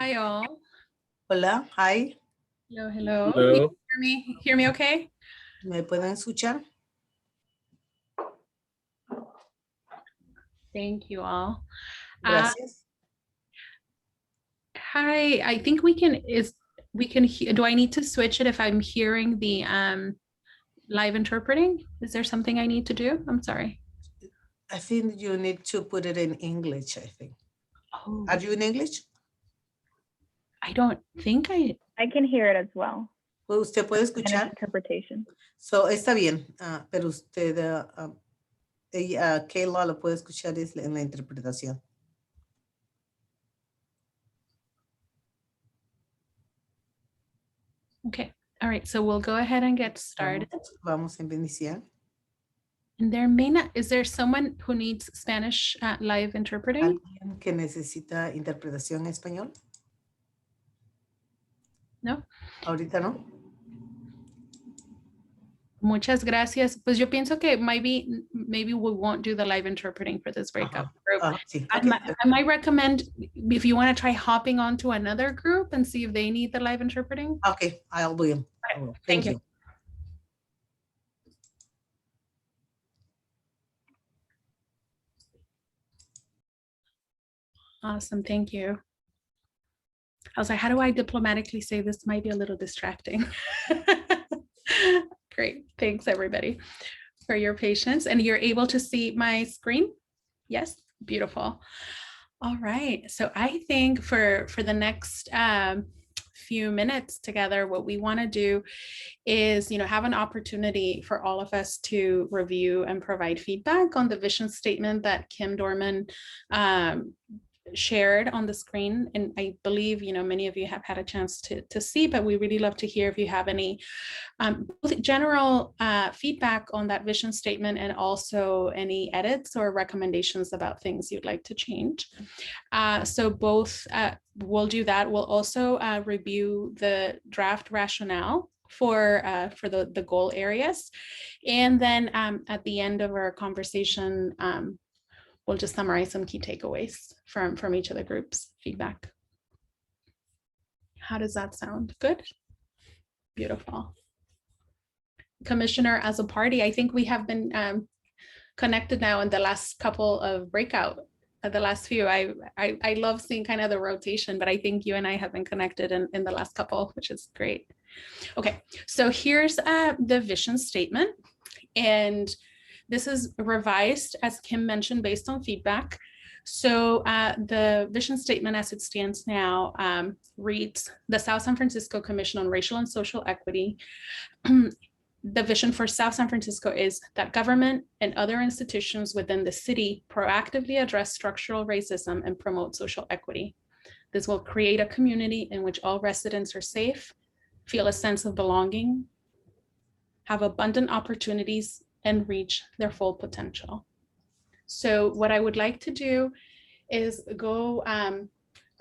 Hi all. Hola, hi. Hello, hello. Hello. You hear me okay? ¿Me pueden escuchar? Thank you all. Gracias. Hi, I think we can do I need to switch it if I'm hearing the live interpreting? Is there something I need to do? I'm sorry. I think you need to put it in English, I think. Oh, Are you in English? I don't think I can hear it as well. Pues usted puede And it's escuchar. interpretation. So, está bien, pero usted, Kayla lo puede escuchar en la interpretación. Okay. All right, so we'll go ahead and get started. Vamos a iniciar. And is there someone who needs Spanish live interpreting? ¿Alguien que necesita interpretación en español? No. Ahorita no. Muchas gracias. Pues yo pienso que maybe we won't do the live interpreting for this breakout group. Sí. I might recommend if you want to try hopping onto another group and see if they need the live interpreting. Okay, I'll do it. Right. Thank you. Awesome, thank you. I was like, how do I diplomatically say this might be a little distracting? Great, thanks everybody for your patience. And you're able to see my screen? Yes, beautiful. All right, so I think for the next few minutes together, what we want to do is, have an opportunity for all of us to review and provide feedback on the vision statement that Kim Dorman shared on the screen. And I believe, many of you have had a chance to see, but we really love to hear if you have any both general feedback on that vision statement and also any edits or recommendations about things you'd like to change. So both we'll do that. We'll also review the draft rationale for the goal areas. And then at the end of our conversation, we'll just summarize some key takeaways from each of the groups' feedback. How does that sound? Good? Beautiful. Commissioner, as a party, I think we have been connected now in the last couple of breakout, the last few. I love seeing kind of the rotation, but I think you and I have been connected in the last couple, which is great. Okay, so here's the vision statement. And this is revised, as Kim mentioned, based on feedback. So the vision statement as it stands now reads, the South San Francisco Commission on Racial and Social Equity. The vision for South San Francisco is that government and other institutions within the city proactively address structural racism and promote social equity. This will create a community in which all residents are safe, feel a sense of belonging, have abundant opportunities, and reach their full potential. So what I would like to do is go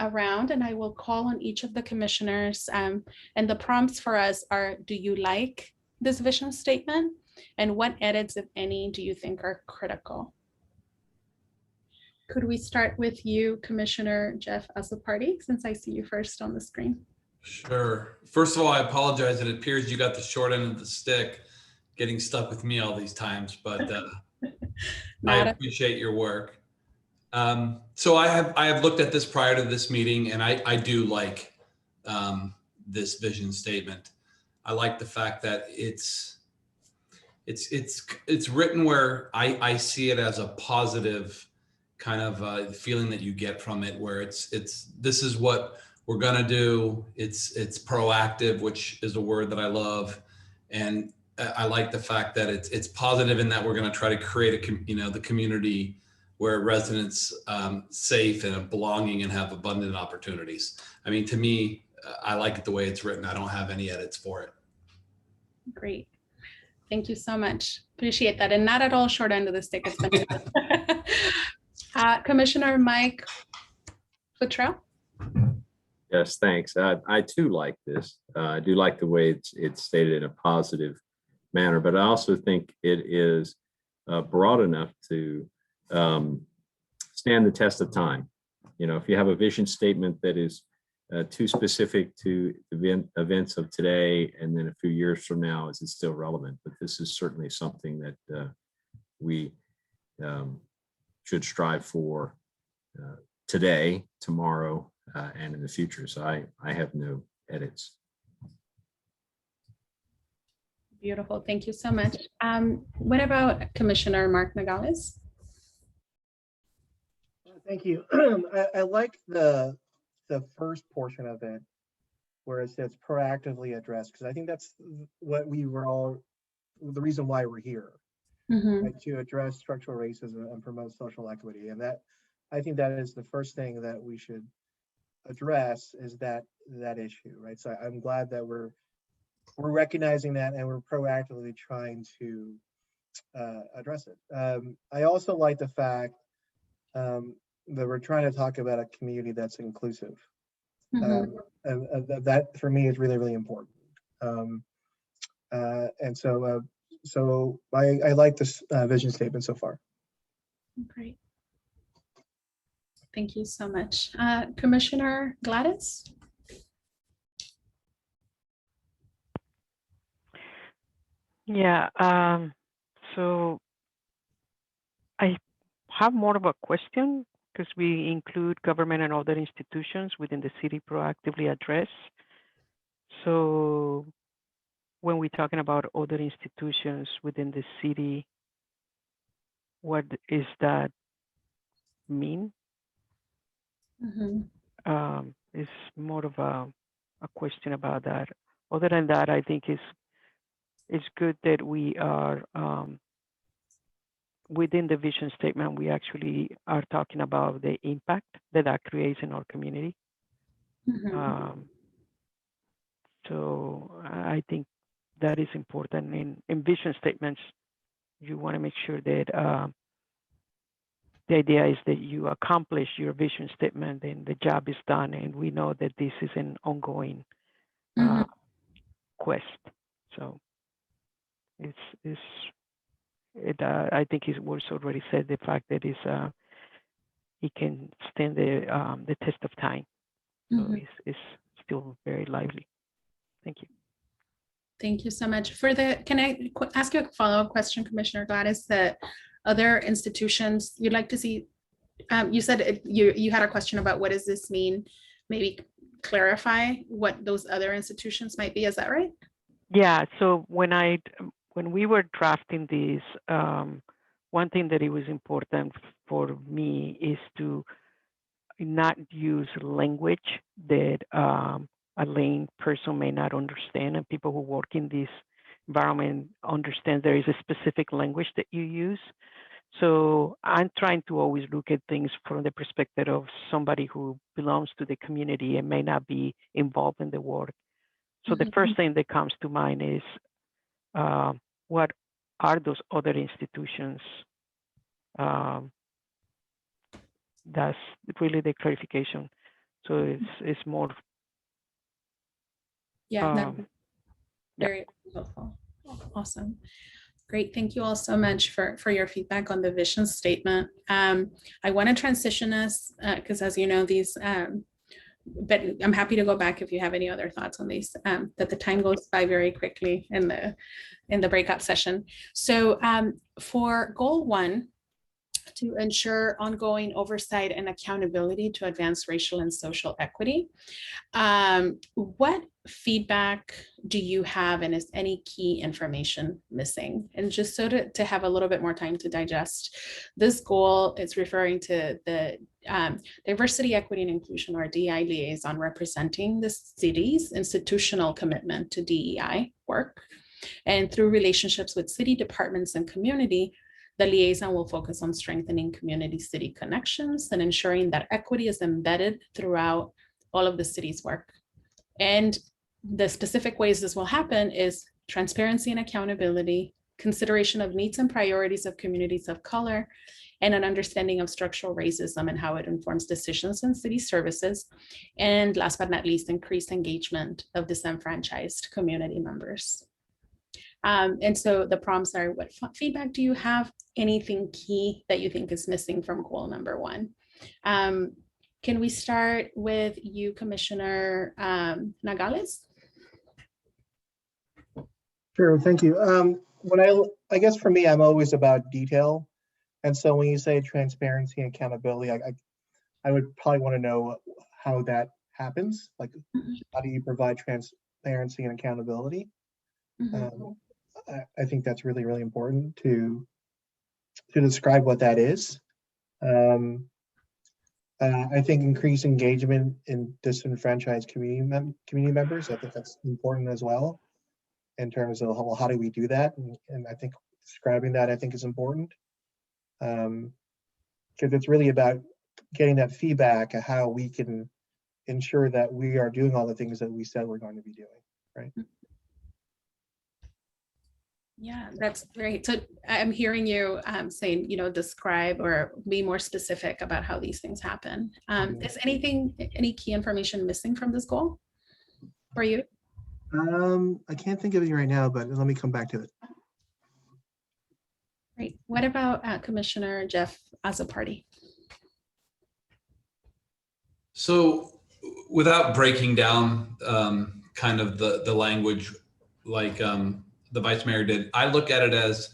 around, and I will call on each of the commissioners, and the prompts for us are, do you like this vision statement? And what edits, if any, do you think are critical? Could we start with you, Commissioner Jeff Azzopardi, since I see you first on the screen? Sure. First of all, I apologize. It appears you got the short end of the stick getting stuck with me all these times, but I appreciate your work. So I have looked at this prior to this meeting, and I do like this vision statement. I like the fact that it's written where I see it as a positive kind of feeling that you get from it, where this is what we're gonna do. It's proactive, which is a word that I love, and I like the fact that it's positive in that we're gonna try to create the community where residents safe and belonging and have abundant opportunities. I mean, to me, I like it the way it's written. I don't have any edits for it. Great. Thank you so much. Appreciate that. And not at all short end of the stick. It's been Commissioner Mike Futrell. Yes, thanks. I too like this. I do like the way it's stated in a positive manner, but I also think it is broad enough to stand the test of time. If you have a vision statement that is too specific to events of today, and then a few years from now, is it still relevant? But this is certainly something that we should strive for today, tomorrow, and in the future. So I have no edits. Beautiful. Thank you so much. What about Commissioner Mark Nogales? Thank you. I like the first portion of it where it says proactively address, because I think that's what we were all, the reason why we're here, Mhm. right, to address structural racism and promote social equity. And that, I think that is the first thing that we should address, is that issue, right? So I'm glad that we're recognizing that and we're proactively trying to address it. I also like the fact that we're trying to talk about a community that's inclusive. Mhm. And that for me is really, really important. And so I like this vision statement so far. Great. Thank you so much. Commissioner Gladys? Yeah, so I have more of a question, because we include government and other institutions within the city proactively address. So when we're talking about other institutions within the city, what is that mean? Mhm. It's more of a question about that. Other than that, I think it's good that we are within the vision statement, we actually are talking about the impact that creates in our community. Mhm. So I think that is important. In vision statements, you want to make sure that the idea is that you accomplish your vision statement and the job is done, and we know that this is an ongoing Mhm. quest. So I think it was already said, the fact that it can stand the test of time. So Mhm. it's still very lively. Thank you. Thank you so much. Can I ask you a follow-up question, Commissioner Gladys, that other institutions you'd like to see? You said you had a question about what does this mean? Maybe clarify what those other institutions might be. Is that right? Yeah. So when we were drafting this, one thing that it was important for me is to not use language that a lame person may not understand, and people who work in this environment understand there is a specific language that you use. So I'm trying to always look at things from the perspective of somebody who belongs to the community and may not be involved in the work. So the first thing that comes to mind is what are those other institutions? That's really the clarification. So it's more. Yeah, that's very helpful. Awesome. Great. Thank you all so much for your feedback on the vision statement. I want to transition us because as you know, these, but I'm happy to go back if you have any other thoughts on these, that the time goes by very quickly in the breakout session. So for goal 1, to ensure ongoing oversight and accountability to advance racial and social equity. What feedback do you have, and is any key information missing? And just so to have a little bit more time to digest, this goal is referring to the Diversity, Equity, and Inclusion, or DEI liaison, representing the city's institutional commitment to DEI work. And through relationships with city departments and community, the liaison will focus on strengthening community-city connections and ensuring that equity is embedded throughout all of the city's work. And the specific ways this will happen is transparency and accountability, consideration of needs and priorities of communities of color, and an understanding of structural racism and how it informs decisions in city services. And last but not least, increased engagement of disenfranchised community members. And so the prompts are, what feedback do you have? Anything key that you think is missing from goal number 1? Can we start with you, Commissioner Nogales? Sure, thank you. I guess for me, I'm always about detail. And so when you say transparency and accountability, I would probably want to know how that happens. Like, how do you provide transparency and accountability? Mhm. I think that's really, really important to describe what that is. I think increased engagement in disenfranchised community members, I think that's important as well, in terms of, well, how do we do that? And I think describing that, I think, is important. Because it's really about getting that feedback of how we can ensure that we are doing all the things that we said we're going to be doing, right? Yeah, that's great. So I'm hearing you saying, describe or be more specific about how these things happen. Is any key information missing from this goal for you? I can't think of it right now, but let me come back to it. Great. What about Commissioner Jeff Azzopardi? So without breaking down kind of the language like the Vice Mayor did, I look at it as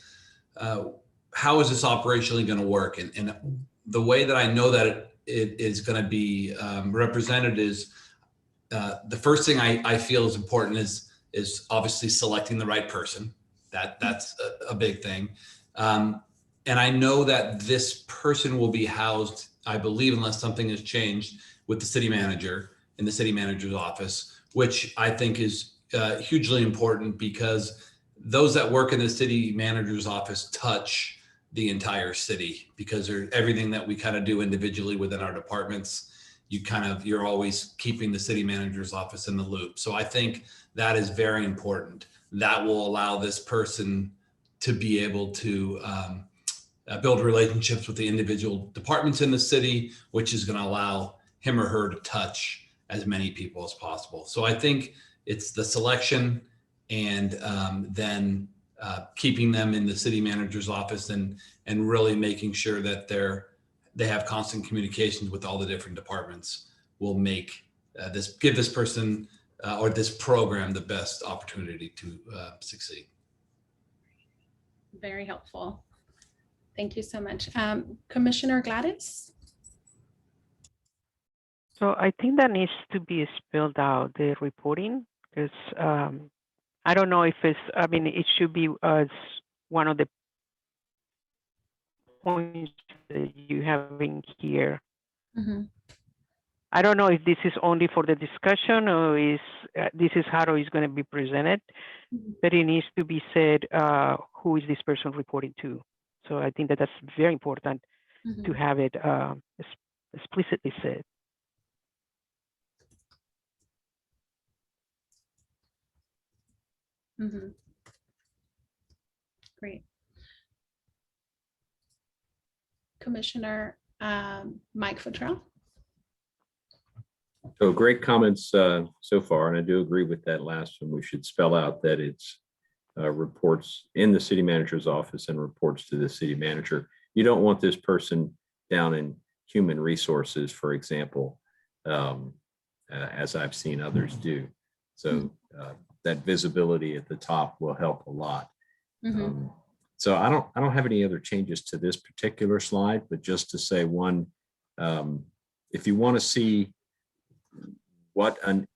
how is this operationally going to work? And the way that I know that it is going to be represented is the first thing I feel is important is obviously selecting the right person. That's a big thing. And I know that this person will be housed, I believe, unless something has changed, with the city manager in the city manager's office, which I think is hugely important because those that work in the city manager's office touch the entire city, because everything that we kind of do individually within our departments, you're always keeping the city manager's office in the loop. So I think that is very important. That will allow this person to be able to build relationships with the individual departments in the city, which is going to allow him or her to touch as many people as possible. So I think it's the selection and then keeping them in the city manager's office and really making sure that they have constant communications with all the different departments will make give this person or this program the best opportunity to succeed. Very helpful. Thank you so much. Commissioner Gladys? So I think that needs to be spelled out, the reporting, because I don't know if it should be as one of the points that you have in here. Mm-hmm. I don't know if this is only for the discussion or this is how it's going to be presented, but it needs to be said who is this person reporting to. So I think that's very important to have it explicitly said. Mm-hmm. Great. Commissioner Mike Futrell? So great comments so far, and I do agree with that last one. We should spell out that it's reports in the city manager's office and reports to the city manager. You don't want this person down in human resources, for example, as I've seen others do. So that visibility at the top will help a lot. Mm-hmm. So I don't have any other changes to this particular slide, but just to say one, if you want to see what an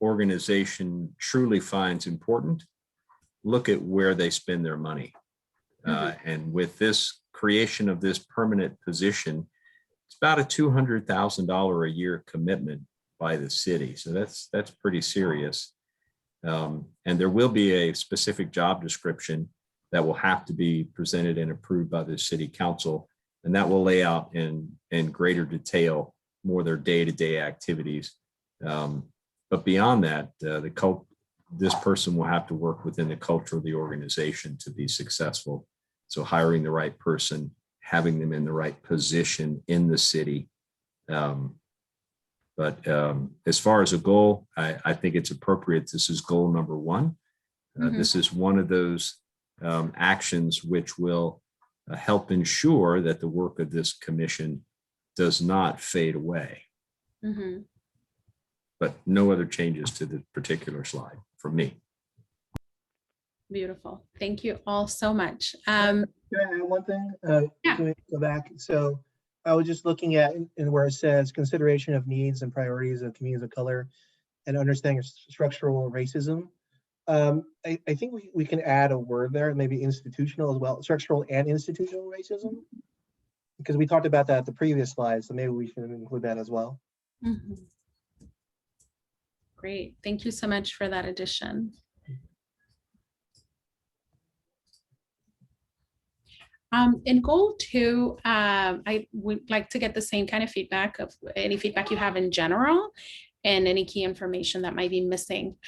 organization truly finds important, look at where they spend their money. And with this creation of this permanent position, it's about a $200,000 a year commitment by the city. So that's pretty serious. And there will be a specific job description that will have to be presented and approved by the city council. And that will lay out in greater detail more their day-to-day activities. But beyond that, this person will have to work within the culture of the organization to be successful. So hiring the right person, having them in the right position in the city. But as far as a goal, I think it's appropriate. This is goal number one. This is one of those actions which will help ensure that the work of this commission does not fade away. Mhm. but no other changes to the particular slide from me. Beautiful. Thank you all so much. Can I add one thing? Yeah. Can we go back? So I was just looking at in where it says consideration of needs and priorities of communities of color and understanding of structural racism. I think we can add a word there, maybe institutional as well, structural and institutional racism. Because we talked about that at the previous slide, so maybe we should include that as well. Mhm. Great. Thank you so much for that addition. In goal 2, I would like to get the same kind of feedback of any feedback you have in general and any key information that might be missing.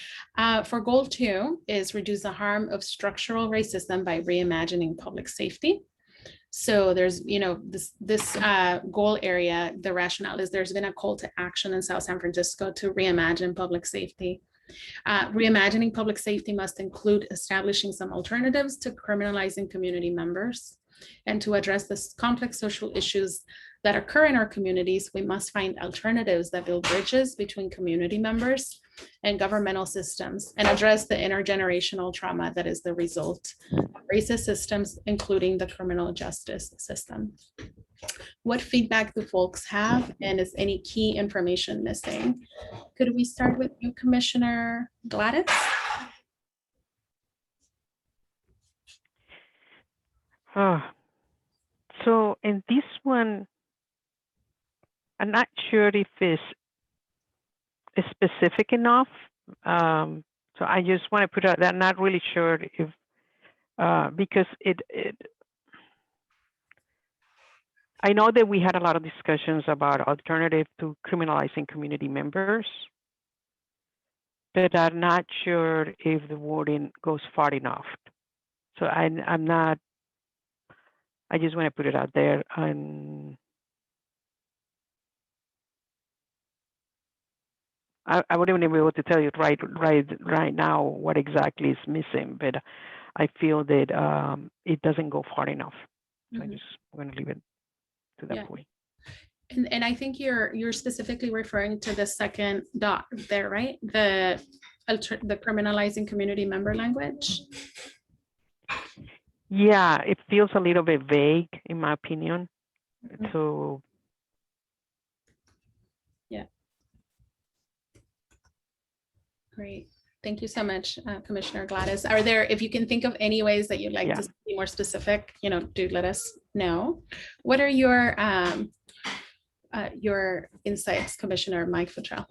For goal 2 is reduce the harm of structural racism by reimagining public safety. So there's, this goal area, the rationale is there's been a call to action in South San Francisco to reimagine public safety. Reimagining public safety must include establishing some alternatives to criminalizing community members. And to address this complex social issues that occur in our communities, we must find alternatives that build bridges between community members and governmental systems and address the intergenerational trauma that is the result of racist systems, including the criminal justice system. What feedback do folks have, and is any key information missing? Could we start with you, Commissioner Gladys? So in this one, I'm not sure if it's specific enough. So I just want to put out that I'm not really sure if, because I know that we had a lot of discussions about alternative to criminalizing community members, but I'm not sure if the wording goes far enough. So I'm not, I just want to put it out there. And I wouldn't even be able to tell you right now what exactly is missing, but I feel that it doesn't go far enough. So I'm going to leave it to that point. And I think you're specifically referring to the second dot there, right? The criminalizing community member language. Yeah, it feels a little bit vague in my opinion. So yeah. Great. Thank you so much, Commissioner Gladys. Are there, if you can think of any ways that you'd like to be more specific, do let us know. What are your insights, Commissioner Mike Futrell?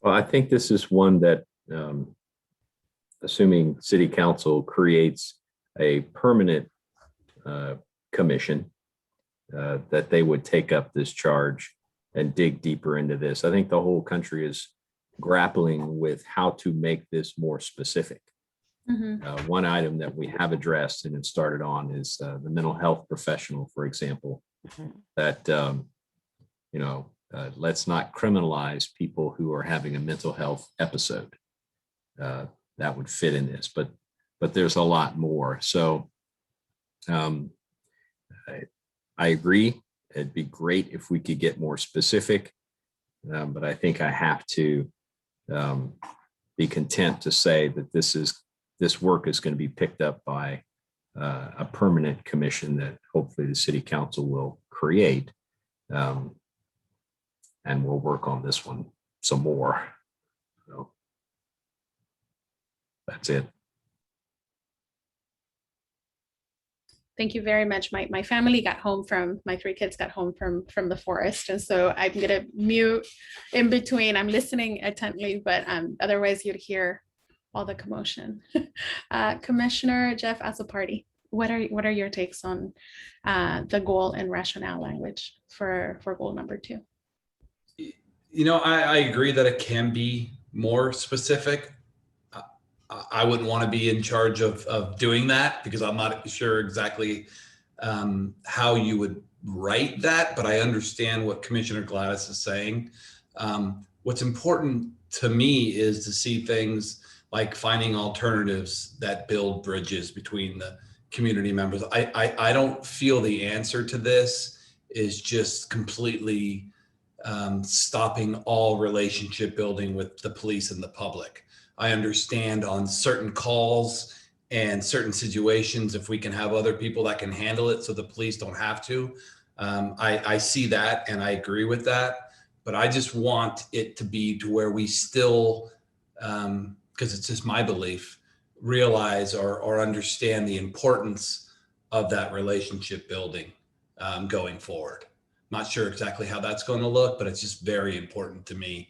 Well, I think this is one that, assuming City Council creates a permanent commission, that they would take up this charge and dig deeper into this. I think the whole country is grappling with how to make this more specific. One item that we have addressed and have started on is the mental health professional, for example, that, let's not criminalize people who are having a mental health episode. That would fit in this, but there's a lot more. So I agree. It'd be great if we could get more specific, but I think I have to be content to say that this work is going to be picked up by a permanent commission that hopefully the City Council will create, and we'll work on this one some more. So that's it. Thank you very much. My family got home from, my 3 kids got home from the forest. And so I'm going to mute in between. I'm listening attentively, but otherwise you'd hear all the commotion. Commissioner Jeff Azzopardi, what are your takes on the goal and rationale language for goal number 2? I agree that it can be more specific. I wouldn't want to be in charge of doing that because I'm not sure exactly how you would write that, but I understand what Commissioner Gladys is saying. What's important to me is to see things like finding alternatives that build bridges between the community members. I don't feel the answer to this is just completely stopping all relationship building with the police and the public. I understand on certain calls and certain situations, if we can have other people that can handle it so the police don't have to. I see that and I agree with that, but I just want it to be to where we still, because it's just my belief, realize or understand the importance of that relationship building going forward. Not sure exactly how that's going to look, but it's just very important to me.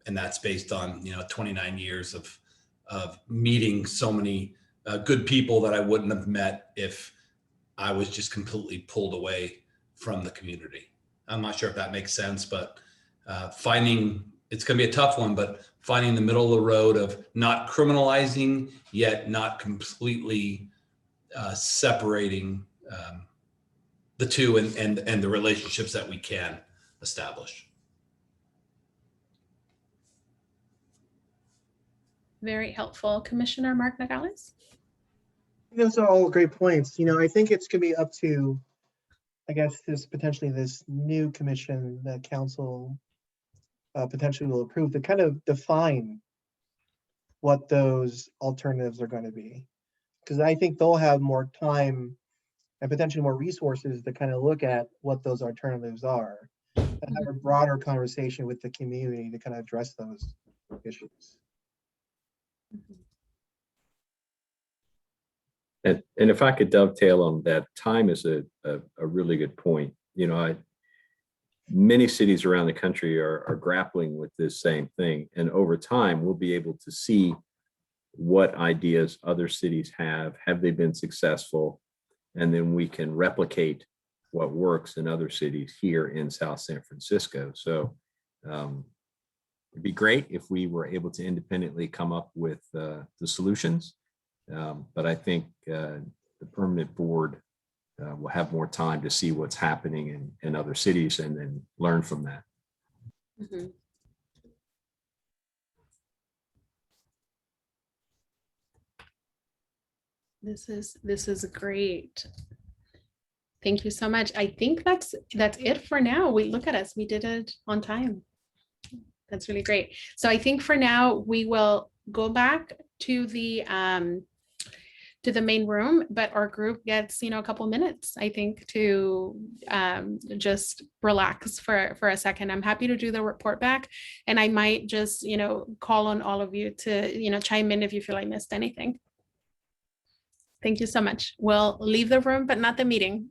And that's based on, 29 years of meeting so many good people that I wouldn't have met if I was just completely pulled away from the community. I'm not sure if that makes sense, but it's going to be a tough one, but finding the middle of the road of not criminalizing, yet not completely separating the two and the relationships that we can establish. Very helpful. Commissioner Mark Nogales? Those are all great points. I think it's gonna be up to, I guess, this new commission that council potentially will approve to kind of define what those alternatives are going to be. Because I think they'll have more time and potentially more resources to kind of look at what those alternatives are and have a broader conversation with the community to kind of address those issues. And if I could dovetail on that, time is a really good point. Many cities around the country are grappling with this same thing. And over time, we'll be able to see what ideas other cities have they been successful? And then we can replicate what works in other cities here in South San Francisco. So it'd be great if we were able to independently come up with the solutions. But I think the permanent board will have more time to see what's happening in other cities and then learn from that. Mhm. This is great. Thank you so much. I think that's it for now. Look at us. We did it on time. That's really great. So I think for now we will go back to the main room, but our group gets, a couple minutes, I think, to just relax for a second. I'm happy to do the report back, and I might just, call on all of you to, chime in if you feel I missed anything. Thank you so much. We'll leave the room, but not the meeting.